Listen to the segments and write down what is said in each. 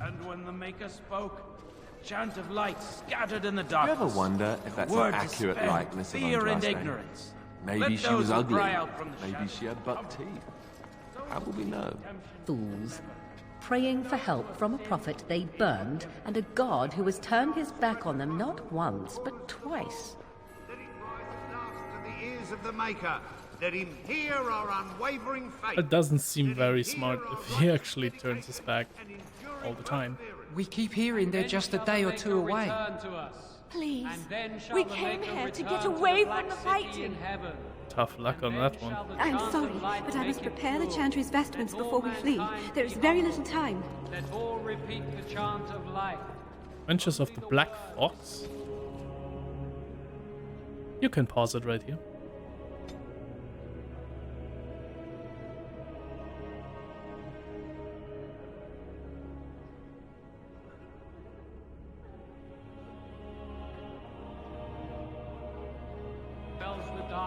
And when the Maker spoke, a chant of light scattered in the Do you darkness. ever wonder if that's an Word accurate dispelled likeness of fear and Andraste? ignorance. Maybe Let she those was who ugly. cry out from the Maybe shadows she had buck teeth. How will we know? Fools. Praying for help from a prophet they burned, and a god who has turned his back on them not once, but twice. Let it rise at last to the ears of the Maker. Let him hear our unwavering faith. It doesn't seem very smart if he actually turns his back all the time. We keep hearing they're just a day or two away. Please, we came here to get away from the fighting. Tough luck on that one. I'm sorry, but I must prepare the chantry's vestments before we flee. There is very little time. Let all repeat the chant of life. Adventures of the Black Fox. You can pause it right here.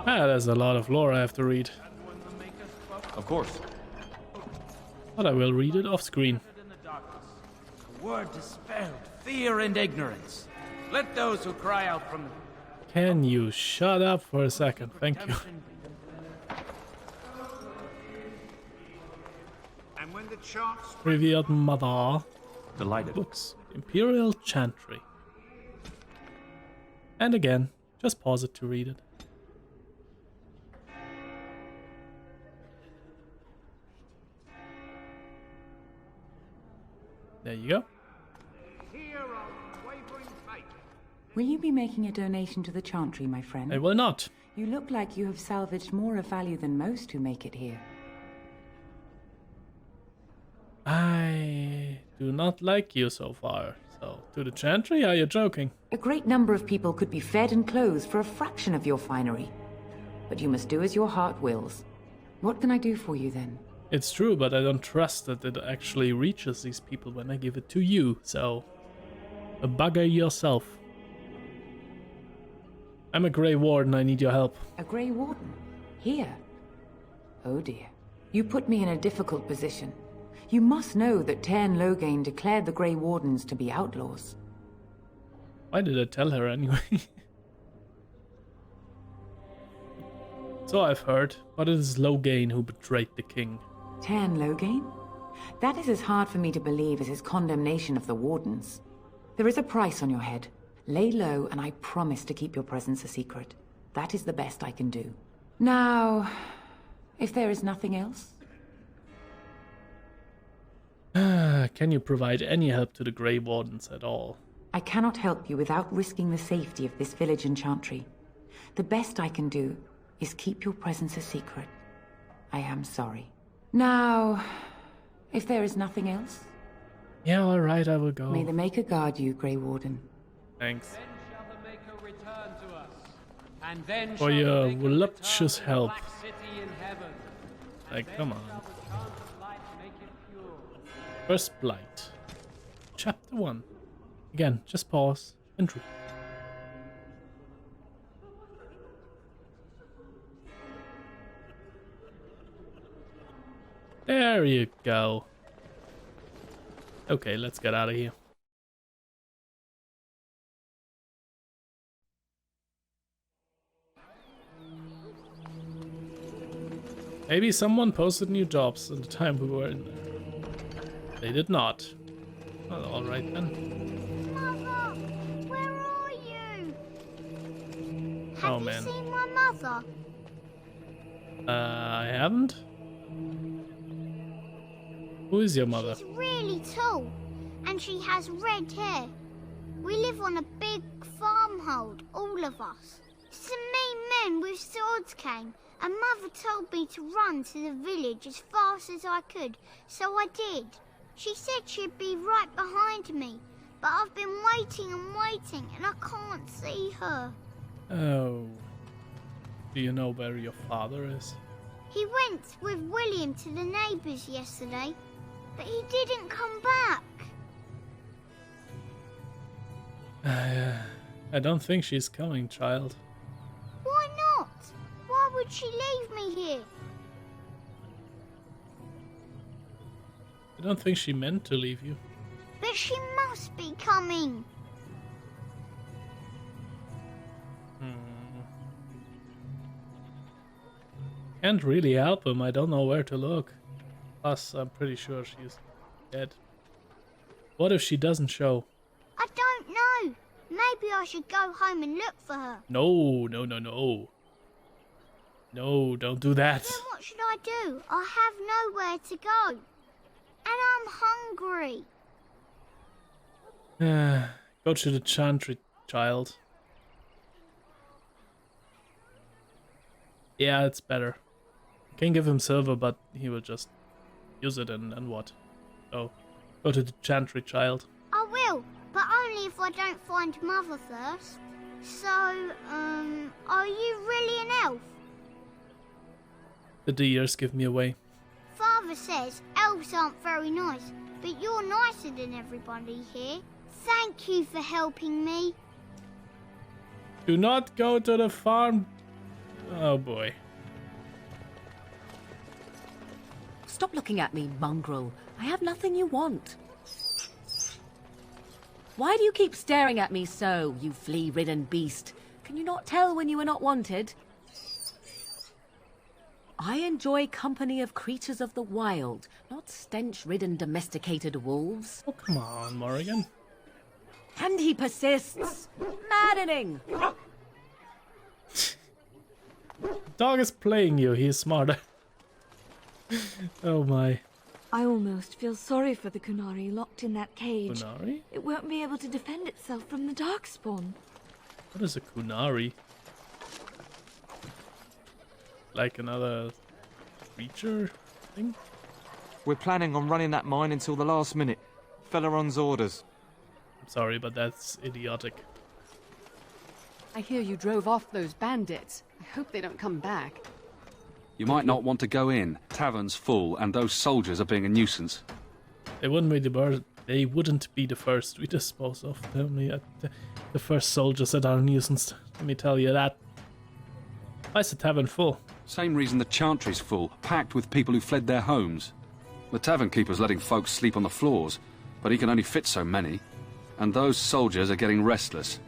Ah, there's a lot of lore I have to read. Of course. But I will read it off screen. A word dispelled fear and ignorance. Let those who cry out from the Can you shut up for a second? Thank you. And when the chants Revealed Mother. Delighted. Books. Imperial Chantry. And again, just pause it to read it. There you go. hear our unwavering faith. Will you be making a donation to the Chantry, my friend? I will not. You look like you have salvaged more of value than most who make it here. I do not like you so far. So, to the Chantry? Are you joking? A great number of people could be fed and clothed for a fraction of your finery. But you must do as your heart wills. What can I do for you then? It's true, but I don't trust that it actually reaches these people when I give it to you, so... bugger yourself. I'm a Grey Warden, I need your help. A Grey Warden? Here? Oh dear. You put me in a difficult position. You must know that Tairn Loghain declared the Grey Wardens to be outlaws. Why did I tell her anyway? So I've heard, but it is Loghain who betrayed the king. Tairn Loghain? That is as hard for me to believe as his condemnation of the Wardens. There is a price on your head. Lay low, and I promise to keep your presence a secret. That is the best I can do. Now, if there is nothing else... Can you provide any help to the Grey Wardens at all? I cannot help you without risking the safety of this village and Chantry. The best I can do is keep your presence a secret. I am sorry. Now, if there is nothing else... Yeah, alright, I will go. May the Maker guard you, Grey Warden. Thanks. Then shall the Maker return to us, and then For shall your the Maker voluptuous return to the help. Black City in heaven. And Like, then come on. shall the chant of light make it pure. First Blight. Chapter 1. Again, just pause and read. There you go. Okay, let's get out of here. Maybe someone posted new jobs at the time we were in there. They did not. Well, alright then. Mother, where are you? Oh, Have man. you seen my mother? I haven't. Who is your mother? She's really tall, and she has red hair. We live on a big farmhold, all of us. Some mean men with swords came, and Mother told me to run to the village as fast as I could, so I did. She said she'd be right behind me, but I've been waiting and waiting, and I can't see her. Oh. Do you know where your father is? He went with William to the neighbours yesterday, but he didn't come back. I don't think she's coming, child. Why not? Why would she leave me here? I don't think she meant to leave you. But But she must be coming. Can't really help him. I don't know where to look. Plus, I'm pretty sure she's dead. What if she doesn't show? I don't know. Maybe I should go home and look for her. No, no, no, no. No, don't do that. Then what should I do? I have nowhere to go. And I'm hungry. Go to the chantry, child. Yeah, it's better. You can give him silver, but he will just use it and what? So, go to the chantry, child. I will, but only if I don't find Mother first. So, are you really an elf? The years give me away. Father says elves aren't very nice, but you're nicer than everybody here. Thank you for helping me. Do not go to the farm. Oh boy. Stop looking at me, mongrel. I have nothing you want. Why do you keep staring at me so, you flea-ridden beast? Can you not tell when you are not wanted? I enjoy company of creatures of the wild, not stench-ridden domesticated wolves. Oh, come on, Morrigan. And he persists. Maddening! Dog is playing you, he is smarter. Oh my. I almost feel sorry for the Kunari locked in that cage. Kunari? It won't be able to defend itself from the Darkspawn. What is a Kunari? Like another creature thing? We're planning on running that mine until the last minute. Felleron's orders. I'm sorry, but that's idiotic. I hear you drove off those bandits. I hope they don't come back. You might not want to go in. Tavern's full, and those soldiers are being a nuisance. They wouldn't be the first we dispose of. Tell me, the first soldiers that are a nuisance. Let me tell you that. Why is the tavern full? Same reason the chantry's full, packed with people who fled their homes. The tavern keeper's letting folks sleep on the floors, but he can only fit so many. And those soldiers are getting restless.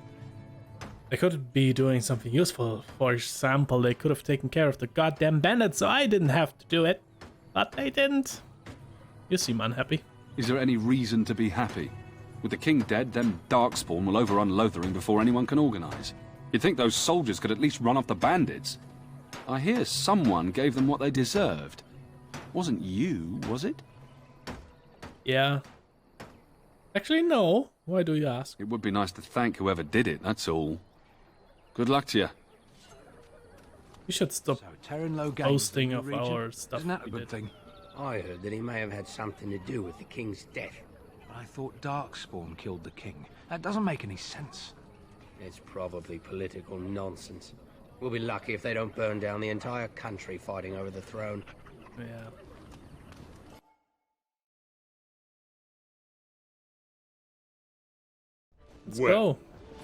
They could be doing something useful. For example, they could have taken care of the goddamn bandits, so I didn't have to do it. But they didn't. You seem unhappy. Is there any reason to be happy? With the king dead, them Darkspawn will overrun Lothering before anyone can organise. You'd think those soldiers could at least run off the bandits. I hear someone gave them what they deserved. Wasn't you, was it? Yeah. Actually, no. Why do you ask? It would be nice to thank whoever did it, that's all. Good luck to you. We should stop posting of our stuff. Isn't that a we good did. thing? I heard that he may have had something to do with the king's death. I thought Darkspawn killed the king. That doesn't make any sense. It's probably political nonsense. We'll be lucky if they don't burn down the entire country fighting over the throne. Yeah. Let's go.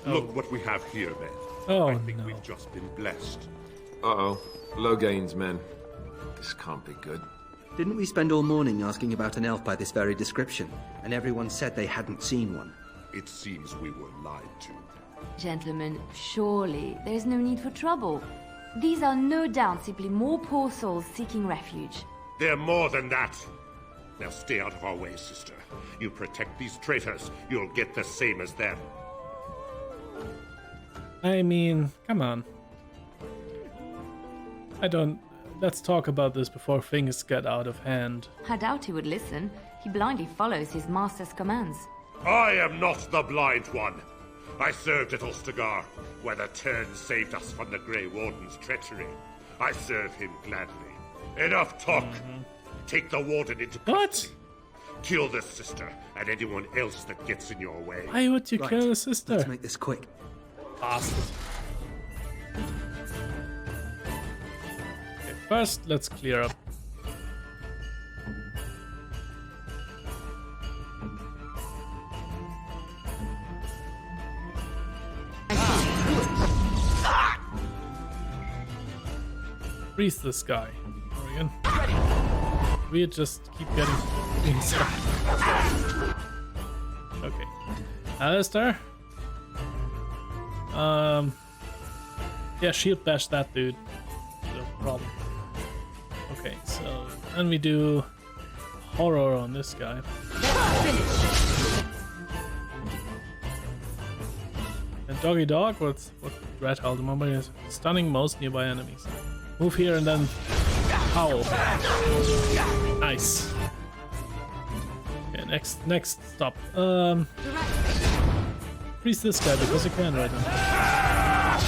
Look what we have here, then. Oh, I think no. we've just been blessed. Uh-oh. Logain's men. This can't be good. Didn't we spend all morning asking about an elf by this very description, and everyone said they hadn't seen one? It seems we were lied to. Gentlemen, surely there's no need for trouble. These are no doubt simply more poor souls seeking refuge. They're more than that. Now stay out of our way, sister. You protect these traitors, you'll get the same as them. I mean, come on. Let's talk about this before things get out of hand. I doubt he would listen. He blindly follows his master's commands. I am not the blind one. I served at Ostagar, where the Turn saved us from the Grey Warden's treachery. I serve him gladly. Enough talk. Take the Warden into custody. What? Kill the sister and anyone else that gets in your way. Why would you kill the sister? Let's make this quick. Bastard. Okay, first, let's clear up. Freeze this guy. Morrigan. We just keep getting stuck. Alistair? Yeah, shield bash that dude. No problem. Okay, so then we do horror on this guy. And doggy dog, what's Red Howl? The moment is stunning most nearby enemies. Move here and then howl. Nice. Okay, next stop. Freeze this guy because you can right now.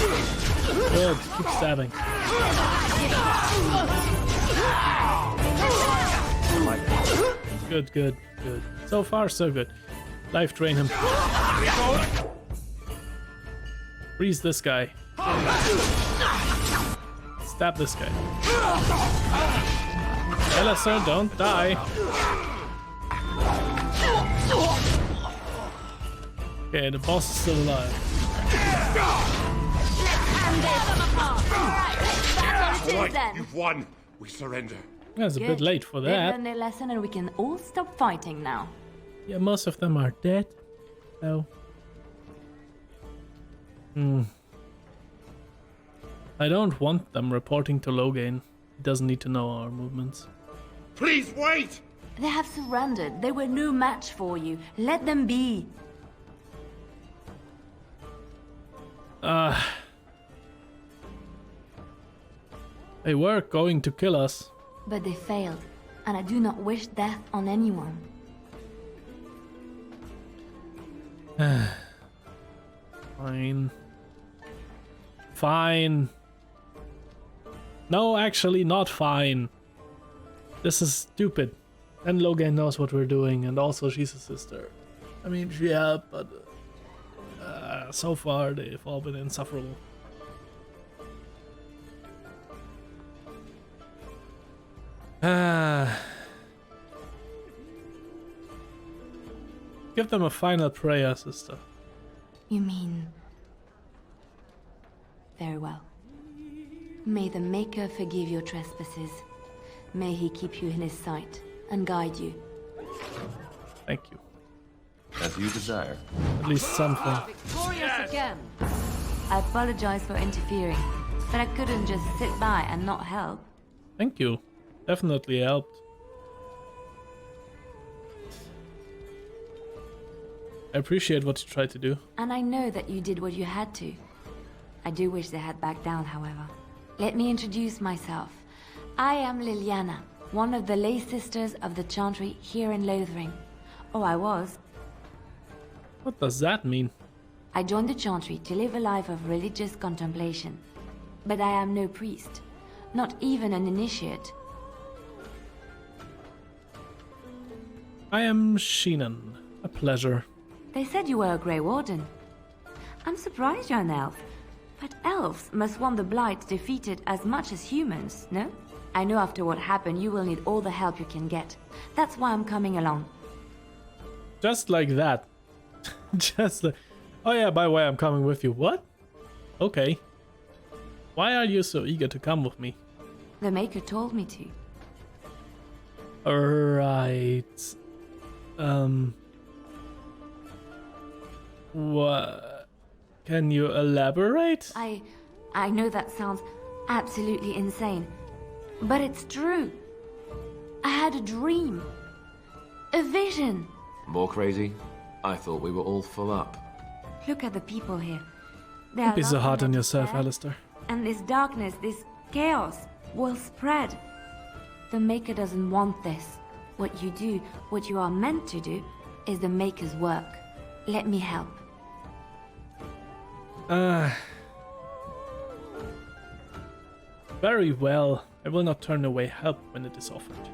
Good, keep stabbing. Good. So far, so good. Life drain him. Freeze this guy. Stab this guy. Alistair, don't die. Okay, the boss is still alive. Alright, you've won. We surrender. That's a bit late for They that. learned their lesson and we can all stop fighting now. Yeah, most of them are dead. So. I don't want them reporting to Loghain. He doesn't need to know our movements. Please wait! They have surrendered. They were no match for you. Let them be. They were going to kill us. But they failed, and I do not wish death on anyone. Fine. No, actually not fine. This is stupid. And Loghain knows what we're doing, and also she's a sister. I mean, she helped, but so far they've all been insufferable. Give them a final prayer, sister. You mean... Very well. May the Maker forgive your trespasses. May he keep you in his sight and guide you. Thank you. As you desire. At least something. Victorious again. I apologize for interfering, but I couldn't just sit by and not help. Thank you. Definitely helped. I appreciate what you tried to do. And I know that you did what you had to. I do wish they had backed down, however. Let me introduce myself. I am Leliana, one of the lay sisters of the Chantry here in Lothering. Oh, I was. What does that mean? I joined the Chantry to live a life of religious contemplation. But I am no priest, not even an initiate. I am Sheenan. A pleasure. They said you were a Grey Warden. I'm surprised you're an elf. But elves must want the Blight defeated as much as humans, no? I know after what happened you will need all the help you can get. That's why I'm coming along. Just like that. Just like... Oh yeah, by the way, I'm coming with you. What? Okay. Why are you so eager to come with me? The Maker told me to. Alright. What? Can you elaborate? I know that sounds absolutely insane, but it's true. I had a dream. A vision. More crazy? I thought we were all full up. Look at the people here. Don't be so hard on yourself, Alistair. And this darkness, this chaos, will spread. The Maker doesn't want this. What you do, what you are meant to do, is the Maker's work. Let me help. Very well. I will not turn away help when it is offered.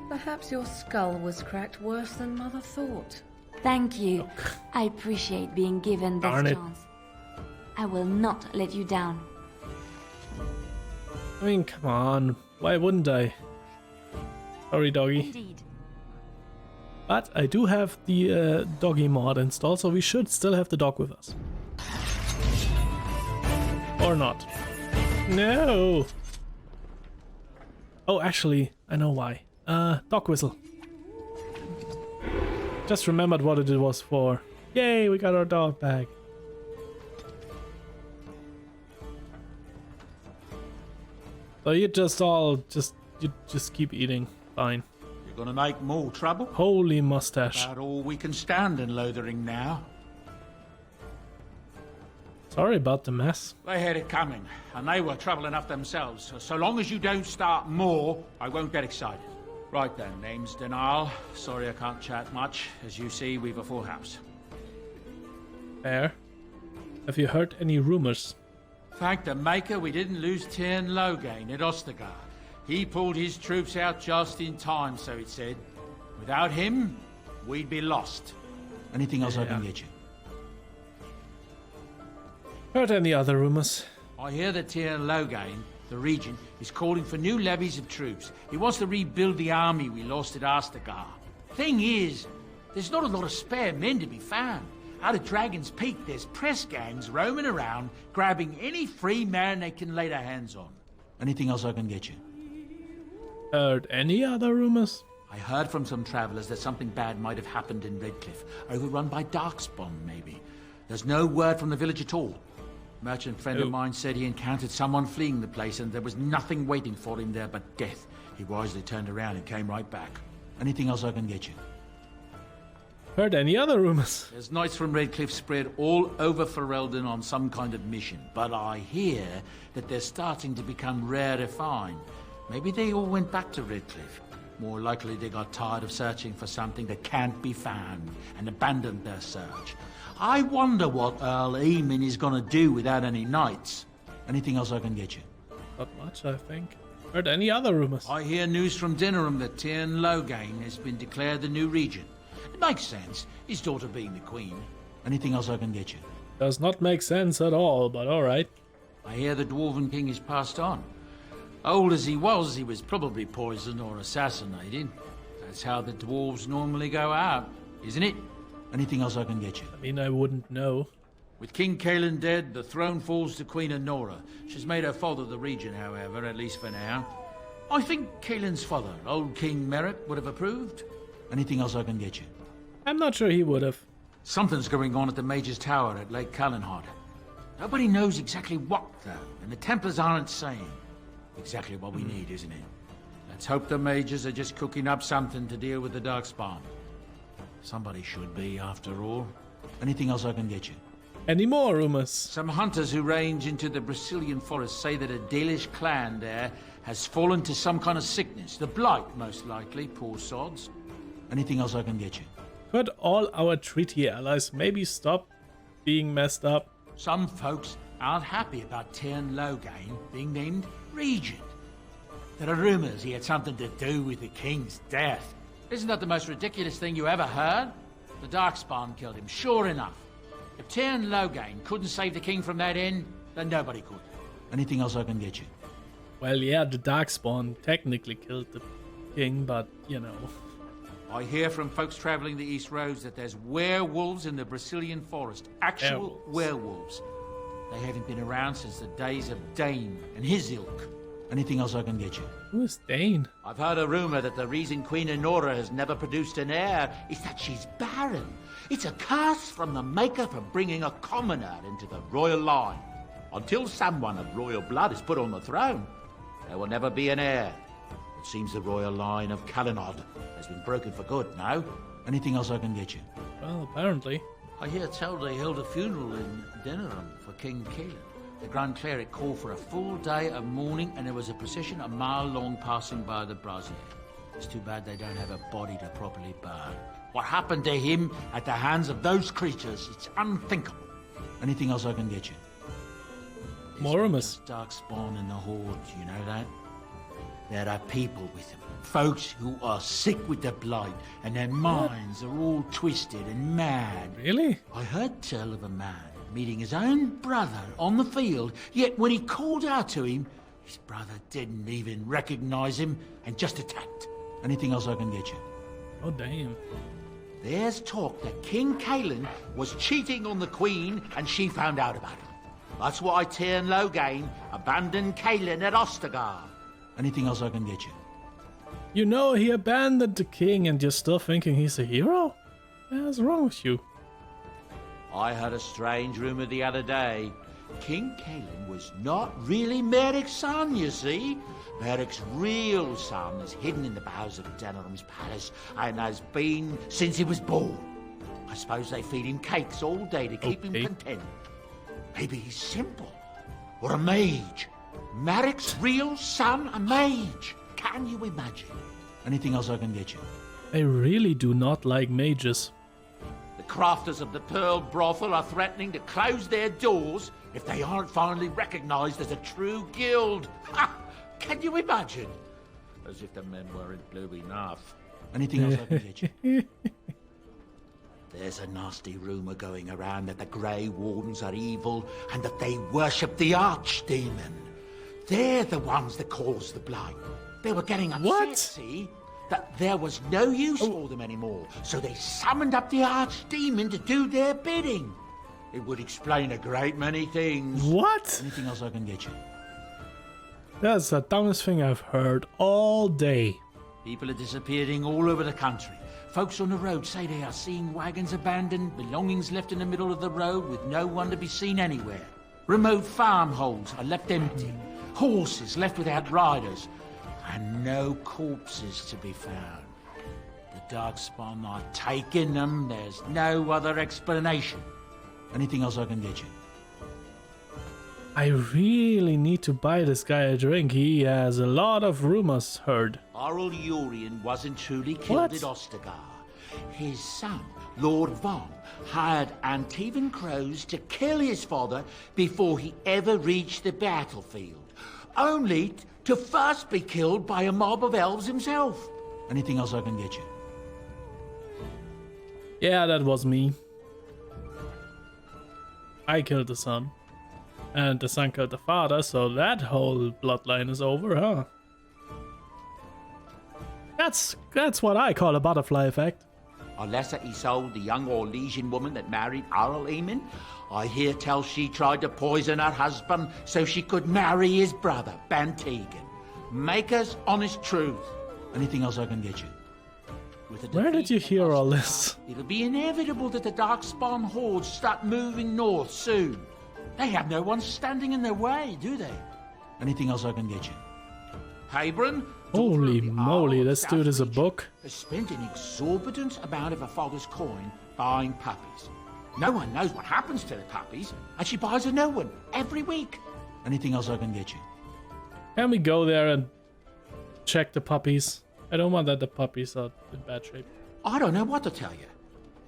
Perhaps your skull was cracked worse than Mother thought. Thank you. I appreciate being given this Darn it. chance. I will not let you down. I mean, come on. Why wouldn't I? Sorry, doggy. Indeed. But I do have the doggy mod installed, so we should still have the dog with us. Or not. No! Oh, actually, I know why. Dog whistle. Just remembered what it was for. Yay, we got our dog back. So you just keep eating. Fine. You're gonna make more trouble? Holy mustache. About all we can stand in Lothering now. Sorry about the mess. They had it coming, and they were trouble enough themselves. So long as you don't start more, I won't get excited. Right then, name's Denal. Sorry I can't chat much. As you see, we've a full house. Fair. Have you heard any rumors? Thank the Maker we didn't lose Tyrn Loghain at Ostagar. He pulled his troops out just in time, so it said. Without him, we'd be lost. Anything else I can get you? Heard any other rumors? I hear that Tyrn Loghain, the regent, is calling for new levies of troops. He wants to rebuild the army we lost at Ostagar. Thing is, there's not a lot of spare men to be found. Out of Dragon's Peak, there's press gangs roaming around, grabbing any free man they can lay their hands on. Anything else I can get you? Heard any other rumors? I heard from some travelers that something bad might have happened in Redcliffe, overrun by Darkspawn, maybe. There's no word from the village at all. A merchant friend of mine said he encountered someone fleeing the place and there was nothing waiting for him there but death. He wisely turned around and came right back. Anything else I can get you? Heard any other rumors? There's knights from Redcliffe spread all over Ferelden on some kind of mission, but I hear that they're starting to become rarefied. Maybe they all went back to Redcliffe. More likely they got tired of searching for something that can't be found and abandoned their search. I wonder what Earl Eamon is gonna do without any knights. Anything else I can get you? Not much, I think. Heard any other rumors? I hear news from Dinnerham that Tyrn Loghain has been declared the new regent. It makes sense, his daughter being the queen. Anything else I can get you? Does not make sense at all, but alright. I hear the Dwarven King is passed on. Old as he was probably poisoned or assassinated. That's how the dwarves normally go out, isn't it? Anything else I can get you? I mean, I wouldn't know. With King Kaelin dead, the throne falls to Queen Anora. She's made her father the regent, however, at least for now. I think Kaelin's father, old King Merritt, would have approved. Anything else I can get you? I'm not sure he would have. Something's going on at the Mage's Tower at Lake Calenhard. Nobody knows exactly what, though, and the Templars aren't saying. Exactly what we need, isn't it? Let's hope the Mages are just cooking up something to deal with the Darkspawn. Somebody should be, after all. Anything else I can get you? Any more rumors? Some hunters who range into the Brazilian forest say that a Dalish clan there has fallen to some kind of sickness. The Blight, most likely, poor sods. Anything else I can get you? Could all our treaty allies maybe stop being messed up? Some folks aren't happy about Tyrn Loghain being named regent. There are rumors he had something to do with the king's death. Isn't that the most ridiculous thing you ever heard? The Darkspawn killed him, sure enough. If Tyrn Loghain couldn't save the king from that end, then nobody could. Anything else I can get you? Well, yeah, the Darkspawn technically killed the king, but, you know. I hear from folks traveling the East Roads that there's werewolves in the Brazilian forest. Actual werewolves. They haven't been around since the days of Dane and his ilk. Anything else I can get you? Who is Dane? I've heard a rumor that the reason Queen Anora has never produced an heir is that she's barren. It's a curse from the Maker for bringing a commoner into the royal line. Until someone of royal blood is put on the throne, there will never be an heir. It seems the royal line of Calenhard has been broken for good now. Anything else I can get you? Well, apparently. I hear told they held a funeral in Dinnerham for King Kaelin. The Grand Cleric called for a full day of mourning and there was a procession a mile long passing by the brazier. It's too bad they don't have a body to properly burn. What happened to him at the hands of those creatures, it's unthinkable. Anything else I can get you? More rumors. Darkspawn in the Horde, you know that? There are people with them. Folks who are sick with the Blight and their minds are all twisted and mad. Really? I heard tell of a man meeting his own brother on the field, yet when he called out to him, his brother didn't even recognize him and just attacked. Anything else I can get you? Oh, damn. There's talk that King Kaelin was cheating on the Queen and she found out about it. That's why Tyrn Loghain abandoned Kaelin at Ostagar. Anything else I can get you? You know, he abandoned the king and you're still thinking he's a hero? What's wrong with you? I heard a strange rumor the other day. King Caleb was not really Merrick's son, you see. Merrick's real son is hidden in the bowels of Denorum's palace and has been since he was born. I suppose they feed him cakes all day to keep him content. Maybe he's simple. Or a mage. Merrick's real son, a mage. Can you imagine? Anything else I can get you? I really do not like mages. The crafters of the Pearl Brothel are threatening to close their doors if they aren't finally recognized as a true guild. Ha! Can you imagine? As if the men weren't blue enough. Anything else I can get you? There's a nasty rumor going around that the Grey Wardens are evil and that they worship the Archdemon. They're the ones that cause the blight. They were getting upset, see? That there was no use for them anymore, so they summoned up the Archdemon to do their bidding. It would explain a great many things. What? Anything else I can get you? That's the dumbest thing I've heard all day. People are disappearing all over the country. Folks on the road say they are seeing wagons abandoned, belongings left in the middle of the road with no one to be seen anywhere. Remote farmholds are left empty, horses left without riders, and no corpses to be found. The Darkspawn are taking them. There's no other explanation. Anything else I can get you? I really need to buy this guy a drink. He has a lot of rumors heard. Oral Urian wasn't truly killed at Ostagar. His son, Lord Von, hired Antivan crows to kill his father before he ever reached the battlefield, only to first be killed by a mob of elves himself. Anything else I can get you? Yeah, that was me. I killed the son. And the son killed the father, so that whole bloodline is over, huh? That's what I call a butterfly effect. Alessa Isolde, the young Orlesian woman that married Arl Eamon, I hear tell she tried to poison her husband so she could marry his brother, Bantegan. Maker's honest truth. Anything else I can get you? Where did you hear all this? It'll be inevitable that the Darkspawn hordes start moving north soon. They have no one standing in their way, do they? Anything else I can get you? Habron, holy moly, this dude is a book. has spent an exorbitant amount of her father's coin buying puppies. No one knows what happens to the puppies, and she buys a new one every week. Anything else I can get you? Can we go there and check the puppies? I don't want that the puppies are in bad shape. I don't know what to tell you.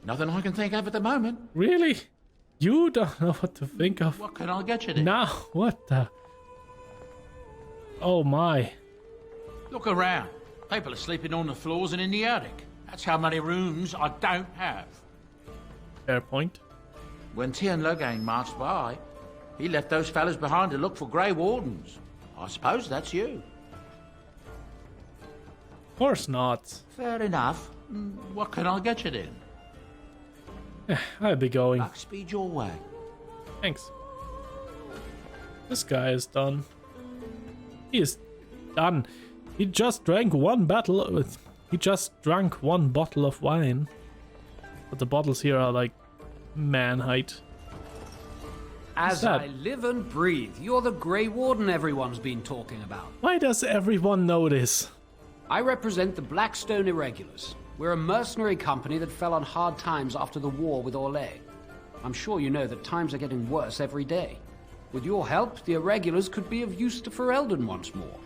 Nothing I can think of at the moment. Really? You don't know what to think of? What can I get you then? Now, what the? Oh my. Look around. People are sleeping on the floors and in the attic. That's how many rooms I don't have. Fair point. When Tien Logain marched by, he left those fellas behind to look for Grey Wardens. I suppose that's you. Of course not. Fair enough. What can I get you then? I'll be going. Speed your way. Thanks. This guy is done. He is done. He just drank one bottle of wine. But the bottles here are like man height. As I live and breathe, you're the Grey Warden everyone's been talking about. Why does everyone know this? I represent the Blackstone Irregulars. We're a mercenary company that fell on hard times after the war with Orlais. I'm sure you know that times are getting worse every day. With your help, the Irregulars could be of use to Ferelden once more.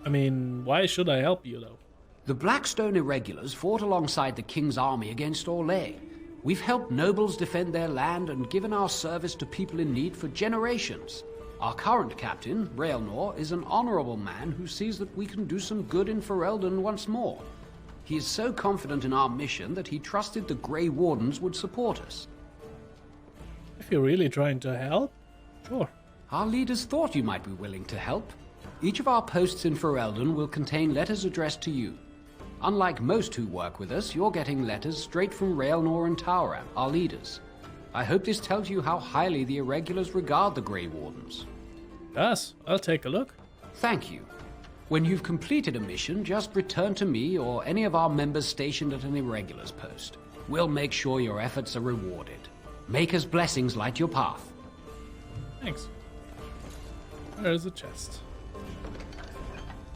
I mean, why should I help you, though? The Blackstone Irregulars fought alongside the King's army against Orlais. We've helped nobles defend their land and given our service to people in need for generations. Our current captain, Raelnor, is an honorable man who sees that we can do some good in Ferelden once more. He is so confident in our mission that he trusted the Grey Wardens would support us. If you're really trying to help, sure. Our leaders thought you might be willing to help. Each of our posts in Ferelden will contain letters addressed to you. Unlike most who work with us, you're getting letters straight from Raelnor and Tauram, our leaders. I hope this tells you how highly the Irregulars regard the Grey Wardens. Yes, I'll take a look. Thank you. When you've completed a mission, just return to me or any of our members stationed at an Irregulars post. We'll make sure your efforts are rewarded. Maker's blessings light your path. Thanks. There's a chest.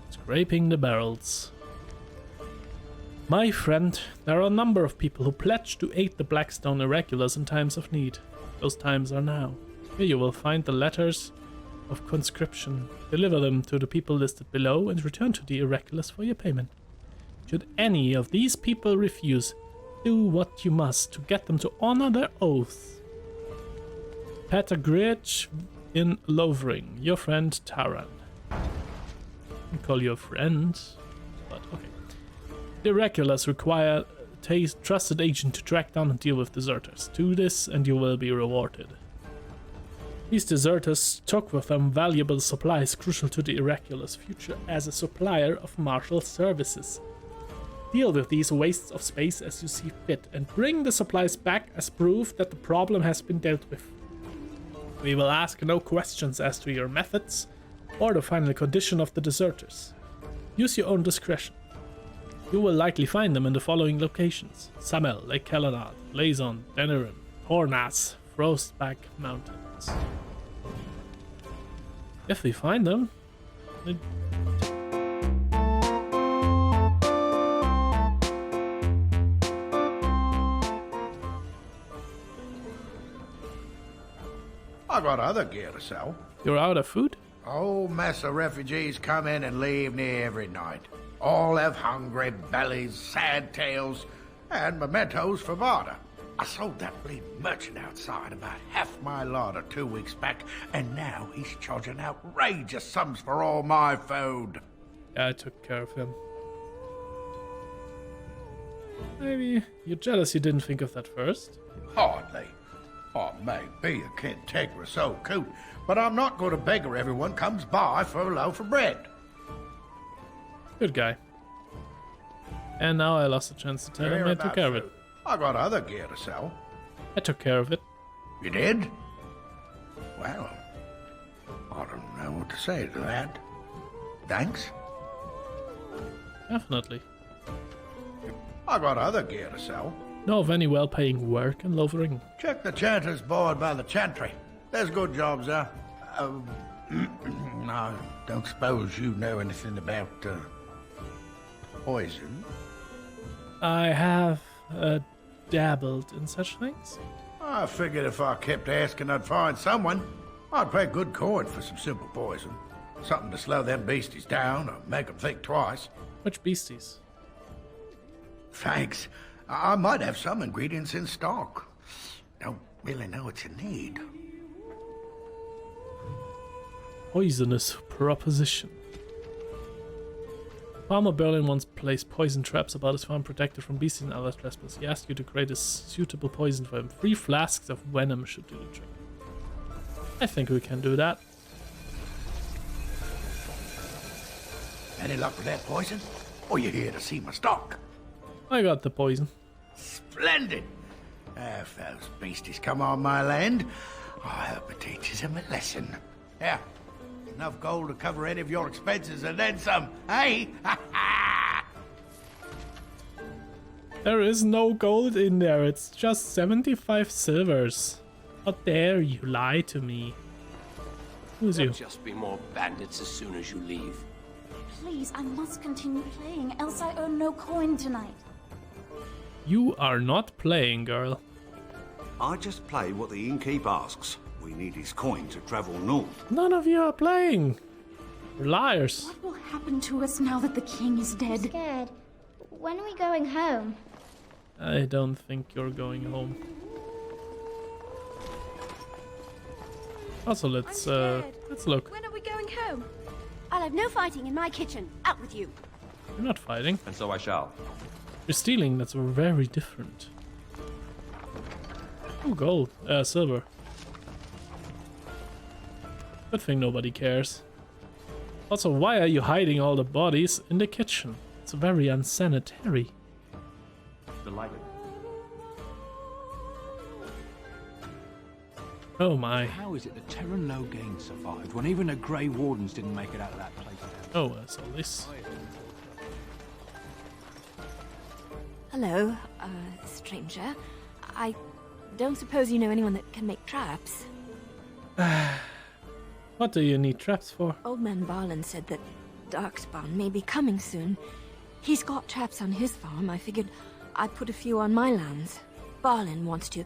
Scraping the barrels. My friend, there are a number of people who pledged to aid the Blackstone Irregulars in times of need. Those times are now. Here you will find the letters of conscription. Deliver them to the people listed below and return to the Irregulars for your payment. Should any of these people refuse, do what you must to get them to honor their oath. Patagridge in Lovering, your friend Taran. I call you a friend, but okay. The Irregulars require a trusted agent to track down and deal with deserters. Do this and you will be rewarded. These deserters took with them valuable supplies crucial to the Irregulars' future as a supplier of martial services. Deal with these wastes of space as you see fit and bring the supplies back as proof that the problem has been dealt with. We will ask no questions as to your methods or the final condition of the deserters. Use your own discretion. You will likely find them in the following locations: Samel, Lake Calenad, Blazon, Denerin, Hornas, Frostback Mountains. If we find them... I got other gear to sell. You're out of food? Whole mess of refugees come in and leave near every night. All have hungry bellies, sad tales, and mementos for barter. I sold that bleeding merchant outside about half my larder 2 weeks back, and now he's charging outrageous sums for all my food. Yeah, I took care of him. Maybe you're jealous you didn't think of that first? Hardly. I may be a cantankerous old coot, but I'm not going to beggar everyone comes by for a loaf of bread. Good guy. And now I lost a chance to tell him I took care of it. I got other gear to sell. I took care of it. You did? Well, I don't know what to say to that. Thanks. Definitely. I got other gear to sell. Know of any well-paying work in Lovering? Check the chanter's board by the chantry. There's good jobs there. I don't suppose you know anything about poison? I have dabbled in such things. I figured if I kept asking, I'd find someone. I'd pay good coin for some simple poison. Something to slow them beasties down or make them think twice. Which beasties? Thanks. I might have some ingredients in stock. Don't really know what you need. Poisonous proposition. Farmer Berlin once placed poison traps about his farm protected from beasties and other trespass. He asked you to create a suitable poison for him. 3 flasks of venom should do the trick. I think we can do that. Any luck with that poison? Or you here to see my stock? I got the poison. Splendid! If those beasties come on my land, I hope it teaches them a lesson. Yeah, enough gold to cover any of your expenses and then some, hey? There is no gold in there, it's just 75 silvers. How dare you lie to me? Who's There'll you? just be more bandits as soon as you leave. Please, I must continue playing, else I earn no coin tonight. You are not playing, girl. I just play what the innkeep asks. We need his coin to travel north. None of you are playing. You're liars. What will happen to us now that the king is dead? I'm scared. When are we going home? I don't think you're going home. Also, let's look. When are we going home? I'll have no fighting in my kitchen. Out with you. You're not fighting. And so I shall. You're stealing. That's very different. Oh, gold. Silver. Good thing nobody cares. Also, why are you hiding all the bodies in the kitchen? It's very unsanitary. Delighted. Oh my. How is it that Terran Logain survived when even the Grey Wardens didn't make it out of that place? Oh, I saw this. Hello, stranger. I don't suppose you know anyone that can make traps? What do you need traps for? Old man Barlin said that Darkspawn may be coming soon. He's got traps on his farm. I figured I'd put a few on my lands. Barlin wants to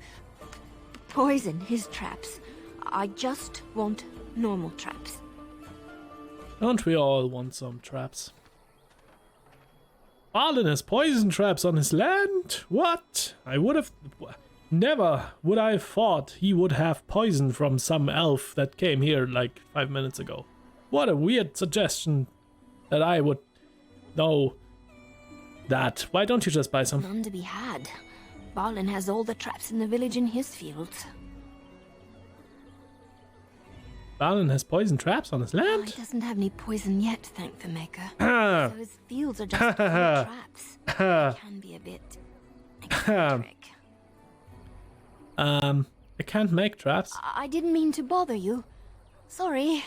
poison his traps. I just want normal traps. Don't we all want some traps? Barlin has poison traps on his land? What? I would have... Never would I have thought he would have poison from some elf that came here like 5 minutes ago. What a weird suggestion that I would know that. Why don't you just buy some? None to be had. Barlin has all the traps in the village in his fields. Barlin has poison traps on his land? He doesn't have any poison yet, thank the maker. So his fields are just full of traps. They can be a bit eccentric. I can't make traps. I didn't mean to bother you. Sorry.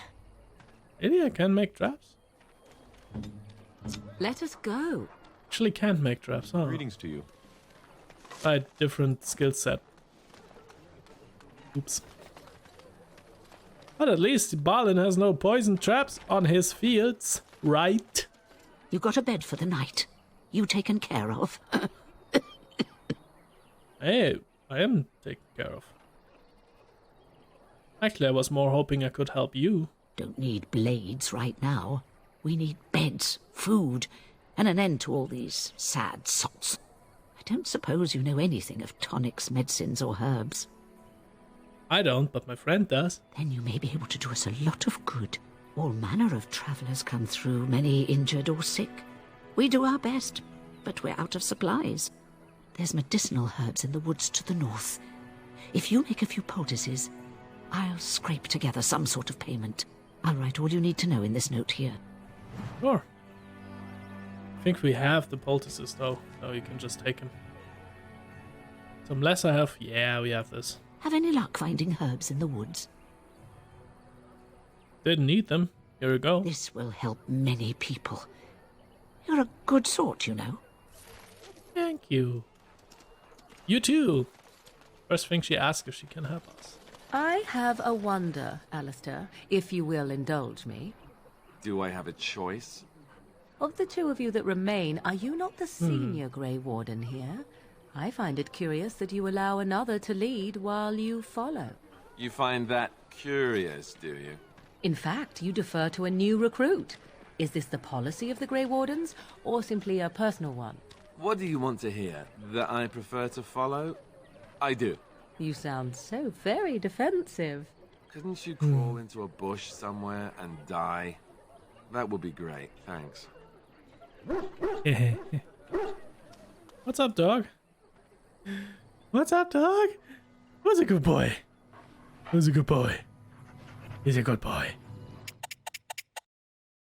Really, I can't make traps? Let us go. Actually can't make traps, huh? Greetings to you. By different skill set. Oops. But at least Barlin has no poison traps on his fields, right? You got a bed for the night. You taken care of. Hey, I am taken care of. Actually, I was more hoping I could help you. Don't need blades right now. We need beds, food, and an end to all these sad sots. I don't suppose you know anything of tonics, medicines, or herbs. I don't, but my friend does. Then you may be able to do us a lot of good. All manner of travellers come through, many injured or sick. We do our best, but we're out of supplies. There's medicinal herbs in the woods to the north. If you make a few poultices, I'll scrape together some sort of payment. I'll write all you need to know in this note here. Sure. I think we have the poultices, though, so you can just take them. Some lesser health? Yeah, we have this. Have any luck finding herbs in the woods? Didn't need them. Here we go. This will help many people. You're a good sort, you know. Thank you. You too. First thing she asks if she can help us. I have a wonder, Alistair, if you will indulge me. Do I have a choice? Of the two of you that remain, are you not the senior Grey Warden here? I find it curious that you allow another to lead while you follow. You find that curious, do you? In fact, you defer to a new recruit. Is this the policy of the Grey Wardens, or simply a personal one? What do you want to hear? That I prefer to follow? I do. You sound so very defensive. Couldn't you crawl into a bush somewhere and die? That would be great, thanks. What's up, dog? What's up, dog? Who's a good boy? Who's a good boy? He's a good boy.